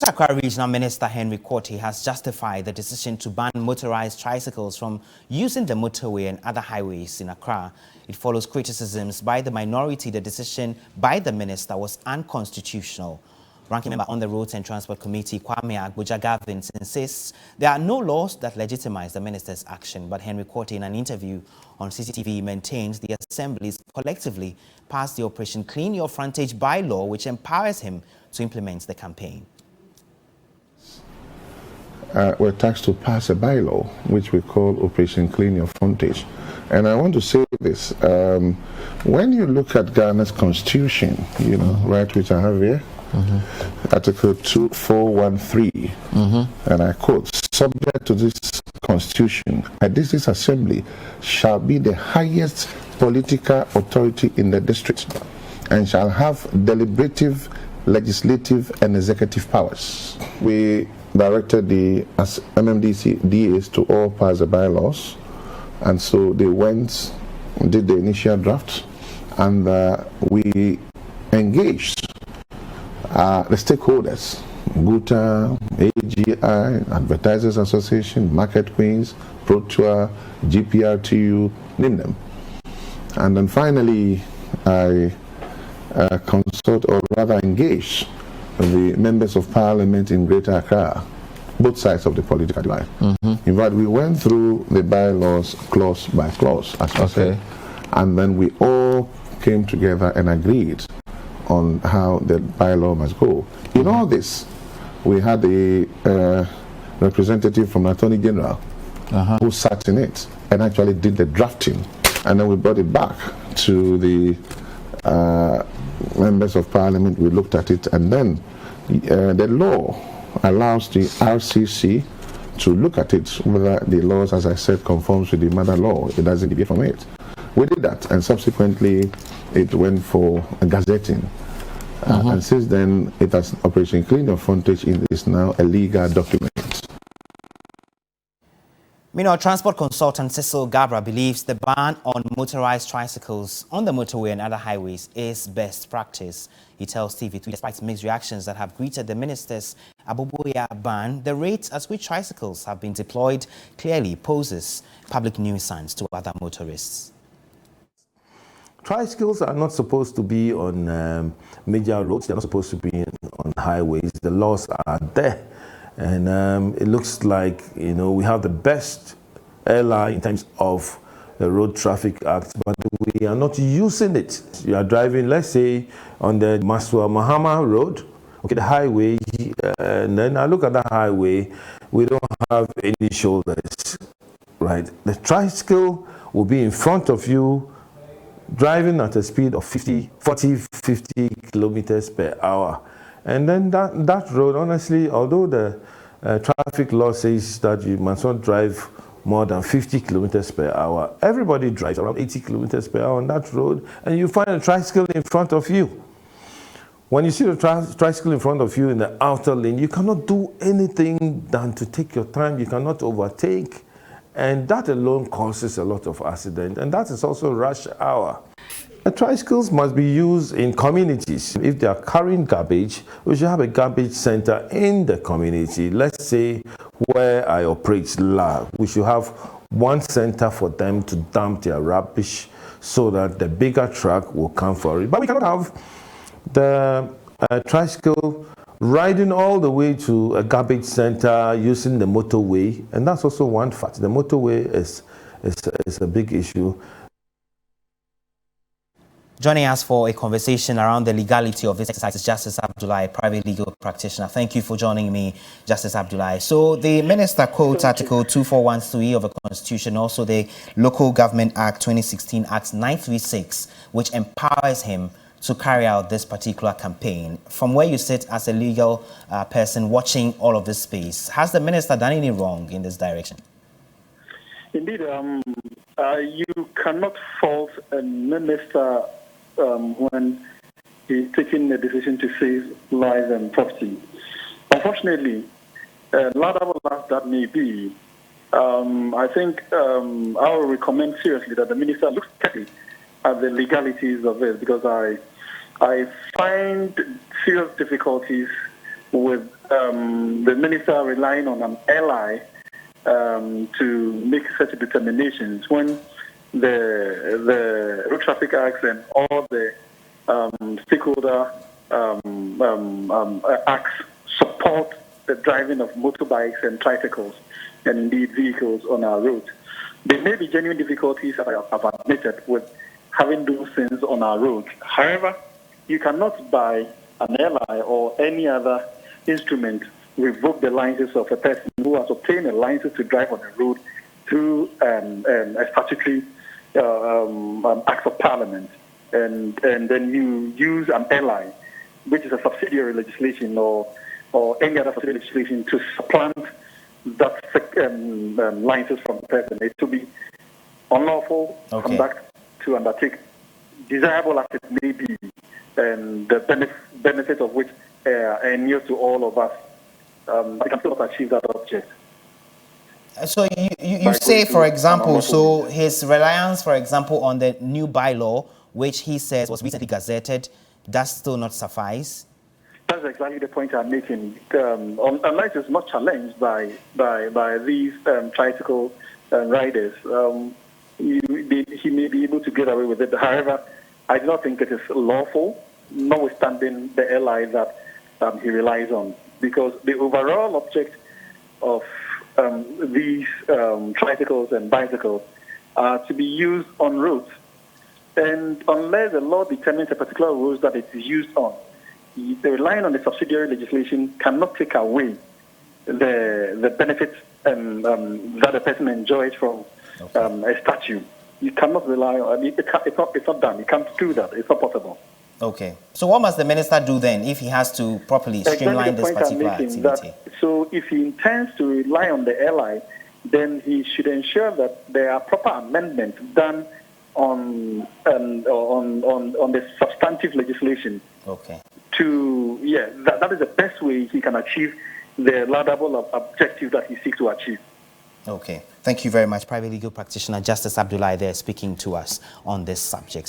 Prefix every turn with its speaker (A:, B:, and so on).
A: Accra Regional Minister Henry Quartey has justified the decision to ban motorized tricycles from using the motorway and other highways in Accra. It follows criticisms by the minority the decision by the minister was unconstitutional. Ranking member on the Roads and Transport Committee, Kwame Aboboya Gavin, insists there are no laws that legitimize the minister's action, but Henry Quartey, in an interview on CCTV, maintains the assemblies collectively passed the Operation Clean Your Frontage bylaw, which empowers him to implement the campaign.
B: We're tasked to pass a bylaw which we call Operation Clean Your Frontage. And I want to say this, when you look at Ghana's constitution, right, which I have here, Article 2413, and I quote, subject to this constitution, a district assembly shall be the highest political authority in the district and shall have deliberative, legislative and executive powers. We directed the MMDC DAs to all pass the bylaws, and so they went, did the initial draft, and we engaged the stakeholders, GUTA, AGI, Advertisers Association, Market Queens, ProTour, GPRTU, name them. And then finally, I consult, or rather engage, the members of parliament in Greater Accra, both sides of the political divide. In fact, we went through the bylaws clause by clause, as I said, and then we all came together and agreed on how the bylaw must go. In all this, we had a representative from the Attorney General who sat in it and actually did the drafting, and then we brought it back to the members of parliament. We looked at it, and then the law allows the RCC to look at it, whether the laws, as I said, conforms with the mother law. It doesn't deviate from it. We did that, and subsequently it went for a gazetting. And since then, it has Operation Clean Your Frontage is now a legal document.
A: Meanwhile, transport consultant Cecil Garbrah believes the ban on motorized tricycles on the motorway and other highways is best practice. He tells TV2, despite mixed reactions that have greeted the minister's Aboboya ban, the rate at which tricycles have been deployed clearly poses public nuisance to other motorists.
C: Tricycles are not supposed to be on major roads. They're not supposed to be on highways. The laws are there. And it looks like, we have the best LI in terms of the Road Traffic Act, but we are not using it. You are driving, let's say, on the Maswa Mahama Road, the highway, and then I look at the highway, we don't have any shoulders, right? The tricycle will be in front of you, driving at a speed of 50 kilometers per hour. And then that road, honestly, although the traffic law says that you must not drive more than 50 kilometers per hour, everybody drives around 80 kilometers per hour on that road, and you find a tricycle in front of you. When you see the tricycle in front of you in the outer lane, you cannot do anything than to take your time. You cannot overtake. And that alone causes a lot of accident. And that is also rush hour. The tricycles must be used in communities. If they are carrying garbage, we should have a garbage center in the community. Let's say where I operate, we should have one center for them to dump their rubbish so that the bigger truck will come for it. But we cannot have the tricycle riding all the way to a garbage center using the motorway, and that's also one fact. The motorway is a big issue.
A: Joining us for a conversation around the legality of this exercise is Justice Abdullahi, a private legal practitioner. Thank you for joining me, Justice Abdullahi. So the minister quotes Article 2413 of the Constitution, also the Local Government Act 2016, Act 936, which empowers him to carry out this particular campaign. From where you sit as a legal person watching all of this space, has the minister done any wrong in this direction?
D: Indeed, you cannot fault a minister when he's taking a decision to save lives and property. Unfortunately, laudable as that may be, I think I will recommend seriously that the minister looks carefully at the legalities of it, because I find serious difficulties with the minister relying on an ally to make such determinations when the Road Traffic Acts and all the stakeholder acts support the driving of motorbikes and tricycles and indeed vehicles on our roads. There may be genuine difficulties, as I have admitted, with having those things on our roads. However, you cannot, by an ally or any other instrument, revoke the license of a person who has obtained a license to drive on a road through a statutory act of parliament, and then you use an ally, which is a subsidiary legislation or any other subsidiary legislation, to supplant that license from the person. It will be unlawful conduct to undertake, desirable as it may be, and the benefit of which are near to all of us. We can still not achieve that object.
A: So you say, for example, so his reliance, for example, on the new bylaw, which he says was recently gazetted, does still not suffice?
D: That's exactly the point I'm making. Unless it's not challenged by these tricycle riders, he may be able to get away with it. However, I do not think it is lawful, notwithstanding the ally that he relies on, because the overall object of these tricycles and bicycles are to be used on roads. And unless the law determines a particular road that it is used on, the relying on the subsidiary legislation cannot take away the benefits that a person enjoys from a statute. You cannot rely on it. It's not done. You can't do that. It's not possible.
A: Okay. So what must the minister do then if he has to properly streamline this particular activity?
D: So if he intends to rely on the ally, then he should ensure that there are proper amendments done on the substantive legislation.
A: Okay.
D: That is the best way he can achieve the laudable objective that he seeks to achieve.
A: Okay. Thank you very much, private legal practitioner Justice Abdullahi there speaking to us on this subject.